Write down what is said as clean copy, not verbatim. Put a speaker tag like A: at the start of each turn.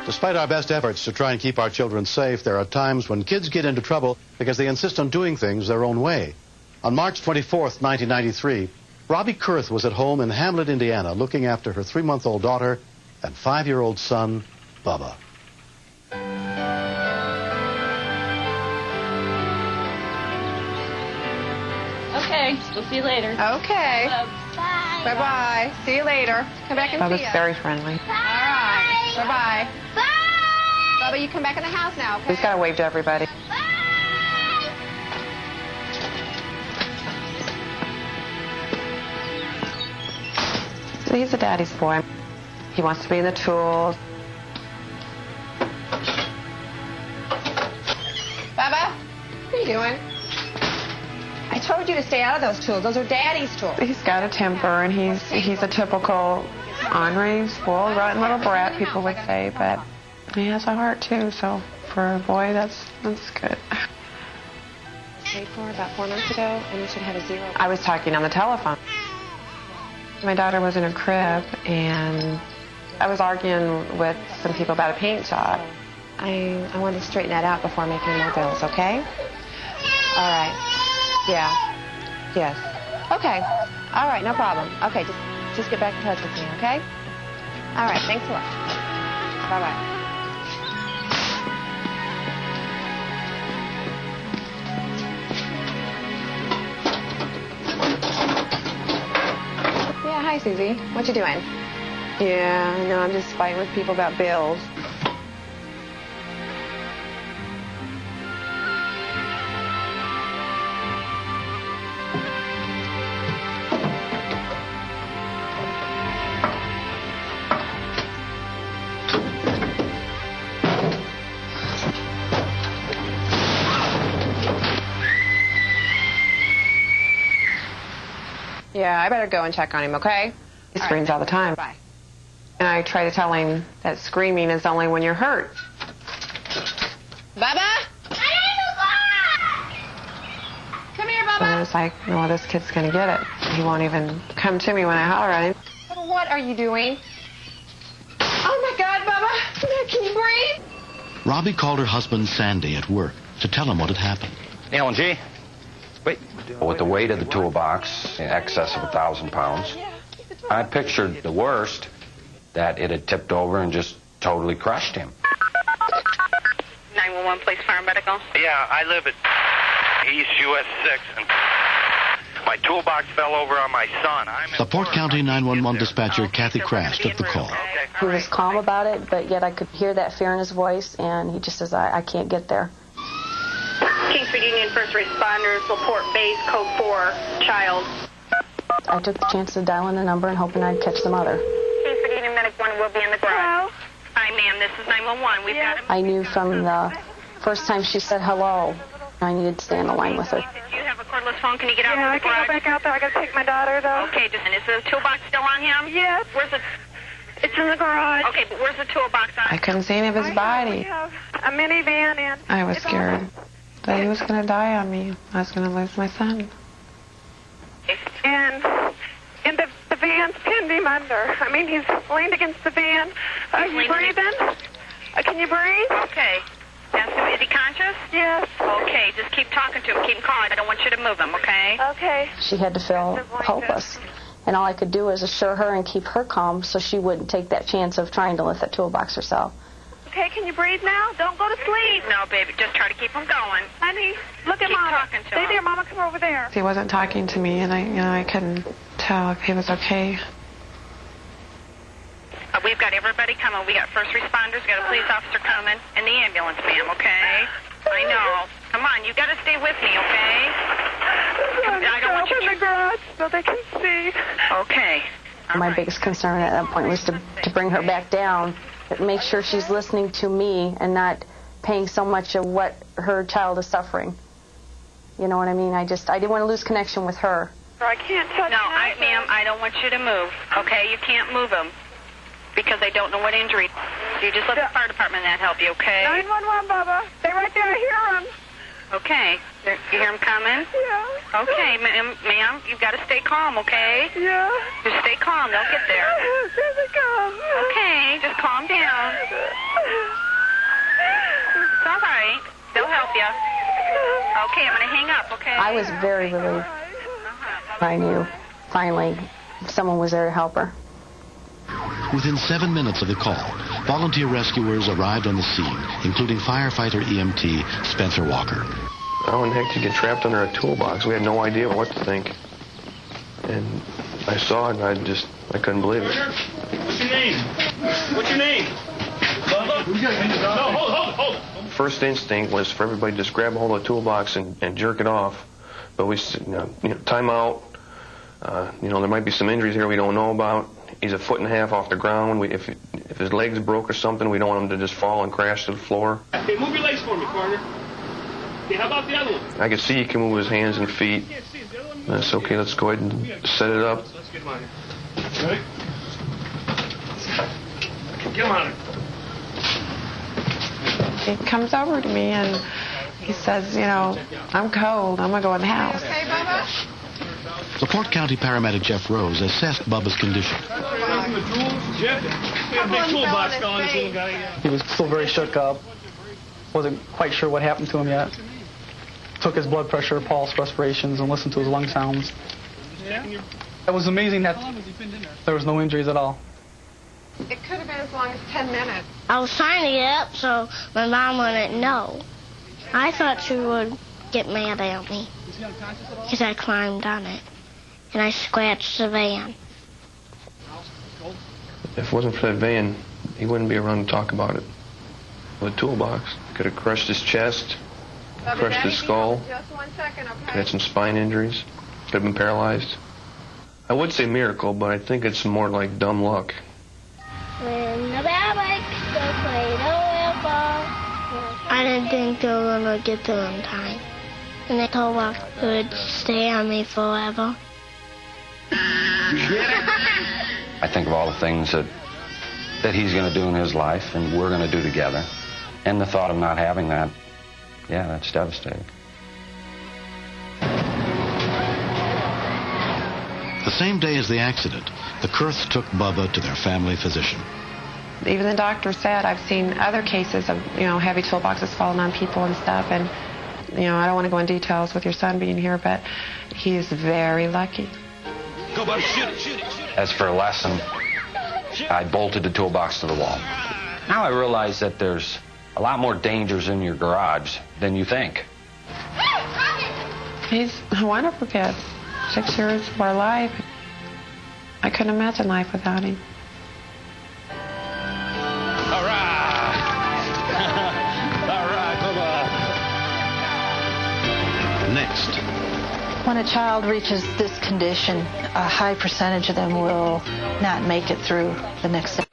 A: Despite our best efforts to try and keep our children safe, there are times when kids get into trouble because they insist on doing things their own way. On March 24th, 1993, Robbie Kurth was at home in Hamlet, Indiana, looking after her 3-month-old daughter and 5-year-old son, Bubba.
B: Okay, we'll see you later.
C: Okay.
B: Bye.
C: Bye-bye. See you later. Come back and see us.
D: Bubba's very friendly.
C: All right. Bye-bye.
B: Bye.
C: Bubba, you come back in the house now, okay?
D: He's got to wave to everybody. He's a daddy's boy. He wants to be in the tools.
C: Bubba, what are you doing? I told you to stay out of those tools. Those are daddy's tools.
D: He's got a temper, and he's a typical ornery, spoiled, rotten little brat, people would say, but he has a heart, too, so for a boy, that's good.
C: Paid for about 4 months ago, and you should have a 0.
D: I was talking on the telephone. My daughter was in her crib, and I was arguing with some people about a paint job.
C: I wanted to straighten that out before making more bills, okay? All right. Yeah. Yes. Okay. All right, no problem. Okay, just get back in touch with me, okay? All right, thanks a lot. Bye-bye. Yeah, hi, Susie. What you doing?
D: Yeah, I know, I'm just fighting with people about bills.
C: Yeah, I better go and check on him, okay?
D: He screams all the time.
C: Bye.
D: And I try to tell him that screaming is only when you're hurt.
C: Bubba? Come here, Bubba.
D: And I was like, no, this kid's going to get it. He won't even come to me when I holler at him.
C: What are you doing? Oh, my God, Bubba. Can you breathe?
A: Robbie called her husband, Sandy, at work to tell him what had happened.
E: Alan G. Wait. With the weight of the toolbox in excess of 1,000 pounds, I pictured the worst, that it had tipped over and just totally crushed him.
F: 911, police, fire, medical.
G: Yeah, I live at East US 6, and my toolbox fell over on my son.
A: The Port County 911 dispatcher, Kathy Crash, took the call.
H: He was calm about it, but yet I could hear that fear in his voice, and he just says, I can't get there.
F: Kingsford Union First Responders, LaPorte Base, Code 4, child.
H: I took the chance of dialing the number and hoping I'd catch the mother.
F: Kingsford Union Medic 1 will be in the garage. Hello? Hi, ma'am, this is 911. We've got a...
H: I knew from the first time she said hello, I needed to stay on the line with her.
F: Do you have a cordless phone? Can you get out
I: Yeah,
F: of the
I: I
F: garage?
I: can't go back out there. I got to take my daughter, though.
F: Okay, just, and is the toolbox still on him?
I: Yes.
F: Where's the...
I: It's in the garage.
F: Okay, but where's the toolbox on?
D: I couldn't see any of his
I: We
D: body.
I: have a minivan in.
D: I was scared that he was going to die on me. I was going to lose my son.
I: And the van's pinned him under. I mean, he's leaned against the van. Are you breathing? Can you breathe?
F: Okay. Yes, is he conscious?
I: Yes.
F: Okay, just keep talking to him. Keep him calm. I don't want you to move him, okay?
I: Okay.
H: She had to feel hopeless. And all I could do was assure her and keep her calm so she wouldn't take that chance of trying to lift that toolbox herself.
I: Okay, can you breathe now? Don't go to sleep.
F: No, baby, just try to keep him going.
I: Honey, look at
F: Keep
I: Mama.
F: talking to
I: Stay
F: him.
I: there, Mama. Come over there.
D: He wasn't talking to me, and I couldn't tell if he was okay.
F: We've got everybody coming. We got first responders, we got a police officer coming, and the ambulance, ma'am, okay? I know. Come on, you got to stay with me, okay? I don't want you
I: Open the garage so they can see.
F: Okay.
H: My biggest concern at that point was to bring her back down, but make sure she's listening to me and not paying so much of what her child is suffering. You know what I mean? I didn't want to lose connection with her.
I: I can't touch
F: No,
I: him.
F: ma'am, I don't want you to move, okay? You can't move him because they don't know what injury. You just let the fire department that help you, okay?
I: 911, Bubba. Stay right there. I hear him.
F: Okay. You hear him coming?
I: Yeah.
F: Okay, ma'am, you've got to stay calm, okay?
I: Yeah.
F: Just stay calm. They'll get there.
I: Here they come.
F: Okay, just calm down. Okay.
H: I was very relieved. I knew, finally, someone was there to help her.
A: Within 7 minutes of the call, volunteer rescuers arrived on the scene, including firefighter EMT Spencer Walker.
J: How in the heck did you get trapped under a toolbox? We had no idea what to think. And I saw it, and I couldn't believe it.
K: What's your name? What's your name? No, hold.
J: First instinct was for everybody to just grab a hold of the toolbox and jerk it off. But we, time out. There might be some injuries here we don't know about. He's 1.5 feet off the ground. If his legs broke or something, we don't want him to just fall and crash to the floor.
K: Hey, move your legs for me, partner. Okay, how about the other one?
J: I can see he can move his hands and feet. That's okay. Let's go ahead and set it up.
K: Let's get mine. Ready? Get him on it.
D: He comes over to me and he says, I'm cold. I'm going to go in the house.
I: Okay, Bubba?
A: The Port County paramedic Jeff Rose assessed Bubba's condition.
L: He was still very shook up. Wasn't quite sure what happened to him yet. Took his blood pressure, pulse, respirations, and listened to his lung sounds. It was amazing that there was no injuries at all.
I: It could have been as long as 10 minutes.
B: I was trying to get up so my mom wouldn't know. I thought she would get mad at me because I climbed on it and I scratched the van.
J: If it wasn't for that van, he wouldn't be around to talk about it. The toolbox could have crushed his chest, crushed his skull,
I: Just 1 second, okay?
J: had some spine injuries, could have been paralyzed. I would say miracle, but I think it's more like dumb luck.
B: When the bell breaks, the cradle will fall. I didn't think they were going to get there in time. And they told me it would stay on me forever.
E: I think of all the things that he's going to do in his life and we're going to do together. And the thought of not having that, that's devastating.
A: The same day as the accident, the Kurths took Bubba to their family physician.
D: Even the doctor said, I've seen other cases of, heavy toolboxes falling on people and stuff. And, I don't want to go in details with your son being here, but he is very lucky.
K: Go, buddy, shoot it.
E: As for a lesson, I bolted the toolbox to the wall. Now I realize that there's a lot more dangers in your garage than you think.
D: He's a wonderful kid. 6 years of our life. I couldn't imagine life without him.
K: All right, Bubba.
A: Next.
M: When a child reaches this condition, a high percentage of them will not make it through the next step.